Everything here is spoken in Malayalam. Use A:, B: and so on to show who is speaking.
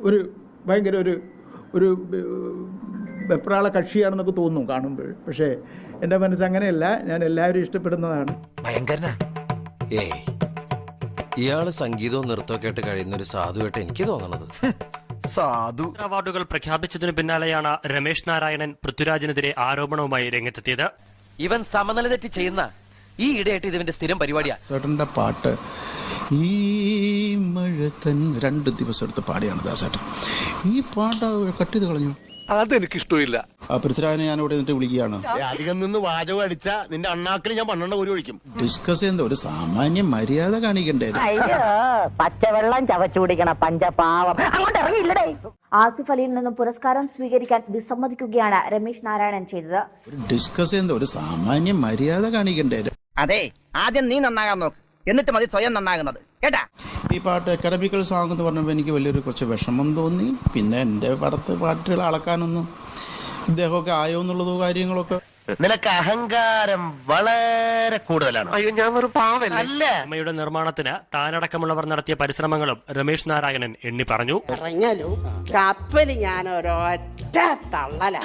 A: ഒരു ഭയങ്കര ഒരു വെപ്രാള കക്ഷിയാണെന്നൊക്കെ തോന്നും കാണുമ്പോൾ. പക്ഷേ എൻ്റെ മനസ്സ് അങ്ങനെയല്ല, ഞാൻ എല്ലാവരും ഇഷ്ടപ്പെടുന്നതാണ്.
B: ഭയങ്കരനാ. ഇയാള് സംഗീതവും നൃത്തമൊക്കെ ആയിട്ട് കഴിയുന്ന ഒരു സാധുവായിട്ട് എനിക്ക് തോന്നണത്.
C: സാധു.
D: അവാർഡുകൾ പ്രഖ്യാപിച്ചതിനു പിന്നാലെയാണ് രമേശ് നാരായണൻ പൃഥ്വിരാജിനെതിരെ ആരോപണവുമായി രംഗത്തെത്തിയത്.
B: ഇവൻ സമനില തെറ്റി ചെയ്യുന്ന ഈ ഇടയായിട്ട് ഇതിന്റെ സ്ഥിരം പരിപാടിയാ.
A: ചേട്ടൻ്റെ പാട്ട് ഈ മഴ തൻ 2 ദിവസം എടുത്ത് പാടിയാണ് ദാസേട്ടൻ. ഈ പാട്ട് കട്ട് ചെയ്ത് കളഞ്ഞു.
C: അതെനിക്കിഷ്ടമില്ല.
A: ആ പൃഥ്വിരാജിനെ ഞാൻ ഇവിടെ നിന്നിട്ട് വിളിക്കുകയാണ്.
E: അധികം നിന്ന് വാചകം അടിച്ച നിന്റെ അണ്ണാക്കിൽ ഞാൻ 12 കോരി ഒഴിക്കും.
A: ഡിസ്കസ് ചെയ്യുന്ന ഒരു സാമാന്യ മര്യാദ കാണിക്കണ്ടേ?
F: അയ്യോ, പച്ചവെള്ളം ചവച്ചു കുടിക്കണ പഞ്ചപാവം അങ്ങോട്ട് ഇറങ്ങിയില്ലടേ.
G: ആസിഫ് അലിയിൽ നിന്നും പുരസ്കാരം സ്വീകരിക്കാൻ വിസമ്മതിക്കുകയാണ് രമേശ് നാരായണൻ ചെയ്തത്.
A: ഡിസ്കസ് ചെയ്യുന്ന ഒരു സാമാന്യ മര്യാദ കാണിക്കണ്ടേ?
F: അതെ, ആദ്യം നീ നന്നാകാൻ നോക്ക്, എന്നിട്ട് മതി സ്വയം നന്നാകുന്നത്, കേട്ടാ.
A: ഈ പാട്ട് അക്കാഡമിക്കൽ സോങ് എന്ന് പറഞ്ഞപ്പോൾ എനിക്ക് കുറച്ച് വിഷമം തോന്നി. പിന്നെ എൻ്റെ പാട്ടുകൾ അളക്കാനൊന്നും ഇദ്ദേഹമൊക്കെ ആയോ എന്നുള്ളതോ കാര്യങ്ങളൊക്കെ.
E: നിനക്ക് അഹങ്കാരം വളരെ കൂടുതലാണ്. അയ്യോ, ഞാൻ ഒരു പാവല്ല.
D: അമ്മയുടെ നിർമ്മാണത്തിന് താനടക്കമുള്ളവർ നടത്തിയ പരിശ്രമങ്ങളും രമേശ് നാരായണൻ എണ്ണി പറഞ്ഞു.
H: പറഞ്ഞാലും കപ്പല് ഞാൻ ഒരൊറ്റ തള്ളല.